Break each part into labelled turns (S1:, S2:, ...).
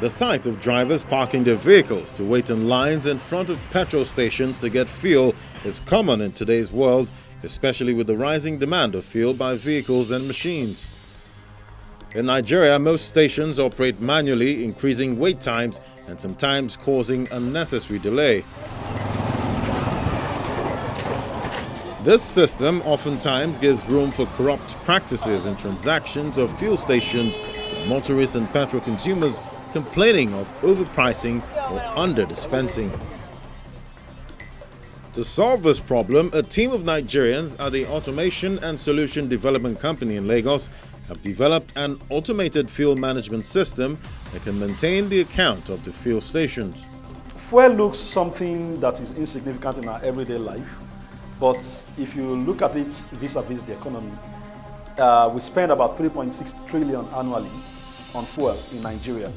S1: The sight of drivers parking their vehicles to wait in lines in front of petrol stations to get fuel is common in today's world, especially with the rising demand of fuel by vehicles and machines. In Nigeria, most stations operate manually, increasing wait times and sometimes causing unnecessary delay. This system oftentimes gives room for corrupt practices and transactions of fuel stations, with motorists and petrol consumers complaining of overpricing or under-dispensing. To solve this problem, a team of Nigerians at the Automation and Solution Development Company in Lagos have developed an automated fuel management system that can maintain the account of the fuel stations.
S2: Fuel looks something that is insignificant in our everyday life, but if you look at it vis-a-vis the economy, we spend about 3.6 trillion annually on fuel in Nigeria.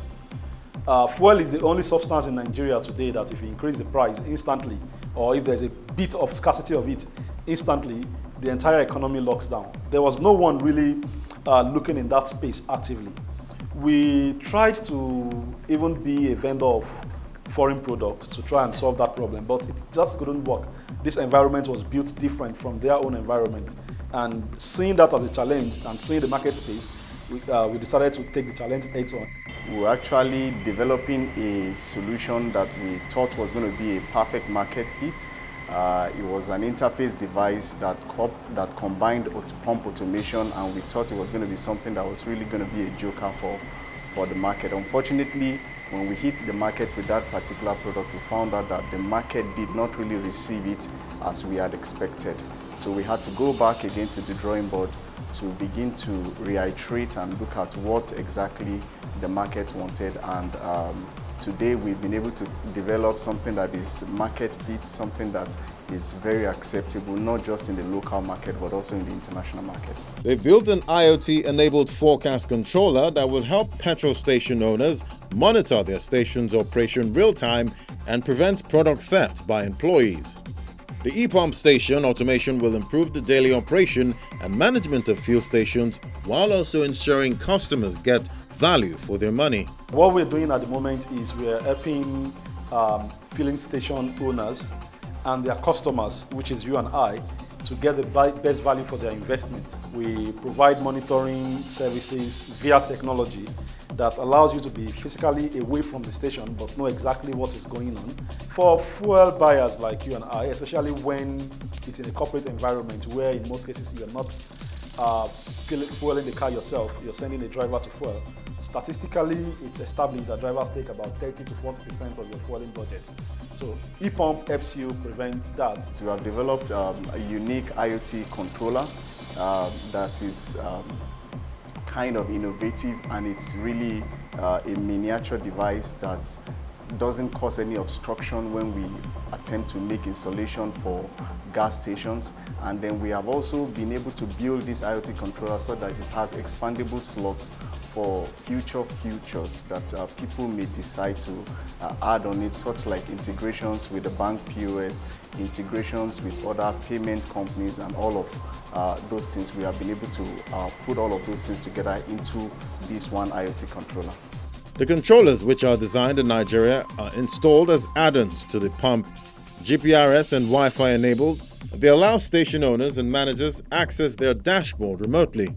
S2: Fuel is the only substance in Nigeria today that if you increase the price instantly, or if there's a bit of scarcity of it instantly, the entire economy locks down. There was no one really looking in that space actively. We tried to even be a vendor of foreign product to try and solve that problem, but it just couldn't work. This environment was built different from their own environment, and seeing that as a challenge and seeing the market space, we decided to take the challenge heads on.
S3: We were actually developing a solution that we thought was going to be a perfect market fit. It was an interface device that combined pump automation, and we thought it was going to be something that was really going to be a joker for the market. Unfortunately, when we hit the market with that particular product, we found out that the market did not really receive it as we had expected. So we had to go back again to the drawing board to begin to reiterate and look at what exactly the market wanted, and today we've been able to develop something that is market fit, something that is very acceptable, not just in the local market but also in the international market.
S1: They built an IoT-enabled forecast controller that will help petrol station owners monitor their station's operation real-time and prevent product theft by employees. The e-pump station automation will improve the daily operation and management of fuel stations while also ensuring customers get value for their money.
S2: What we're doing at the moment is we're helping filling station owners and their customers, which is you and I, to get the best value for their investment. We provide monitoring services via technology that allows you to be physically away from the station but know exactly what is going on. For fuel buyers like you and I, especially when it's in a corporate environment where in most cases you're not fueling the car yourself, you're sending a driver to fuel. Statistically, it's established that drivers take about 30 to 40% of your fueling budget. So e-pump helps you prevent that.
S3: So we have developed a unique IoT controller that is kind of innovative, and it's really a miniature device that doesn't cause any obstruction when we attempt to make installation for gas stations. And then we have also been able to build this IoT controller so that it has expandable slots for future features that people may decide to add on it, such like integrations with the bank POS, integrations with other payment companies, and all of those things. We have been able to put all of those things together into this one IoT controller.
S1: The controllers, which are designed in Nigeria, are installed as add-ons to the pump. GPRS and Wi-Fi enabled, they allow station owners and managers access their dashboard remotely.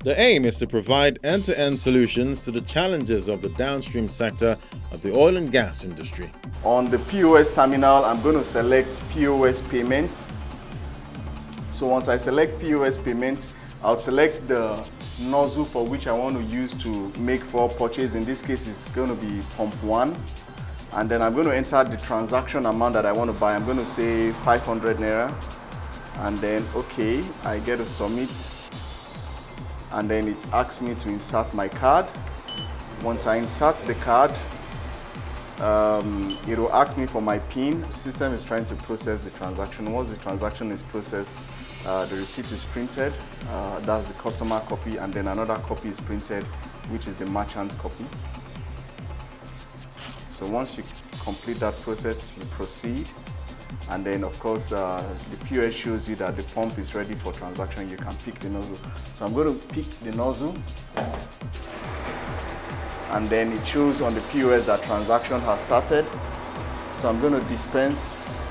S1: The aim is to provide end-to-end solutions to the challenges of the downstream sector of the oil and gas industry.
S3: On the POS terminal, I'm going to select POS payment. So once I select POS payment, I'll select the nozzle for which I want to use to make fuel purchase. In this case, it's going to be pump 1. And then I'm going to enter the transaction amount that I want to buy. I'm going to say 500 Naira. And then, okay, I get to submit. And then it asks me to insert my card. Once I insert the card, it will ask me for my PIN. The system is trying to process the transaction. Once the transaction is processed, the receipt is printed. That's the customer copy, and then another copy is printed, which is the merchant copy. So once you complete that process, you proceed. And then, of course, the POS shows you that the pump is ready for transaction. You can pick the nozzle. So I'm going to pick the nozzle. and then it shows on the POS that transaction has started. So I'm going to dispense.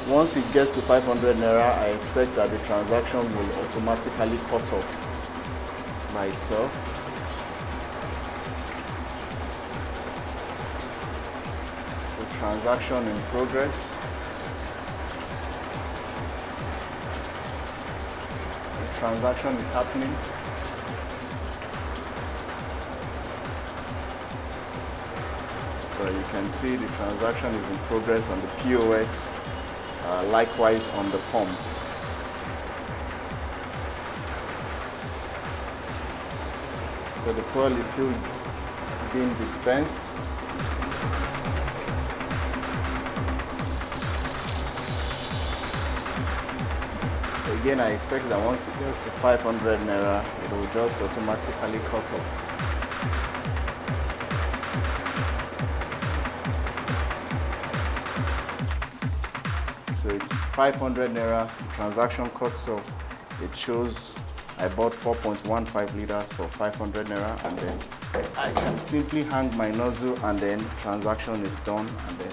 S3: Once it gets to 500 naira, I expect that the transaction will automatically cut off by itself. So transaction in progress. The transaction is happening. So you can see the transaction is in progress on the POS. Likewise on the pump. So the fuel is still being dispensed. Again, I expect that once it gets to 500 naira, it will just automatically cut off. So it's 500 naira, transaction cuts off. It shows I bought 4.15 liters for 500 naira, and then I can simply hang my nozzle and then transaction is done, and then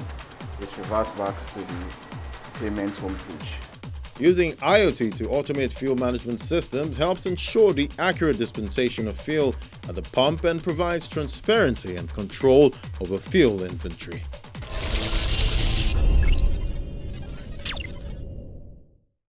S3: it reverts back to the payment homepage.
S1: Using IoT to automate fuel management systems helps ensure the accurate dispensation of fuel at the pump and provides transparency and control over fuel inventory.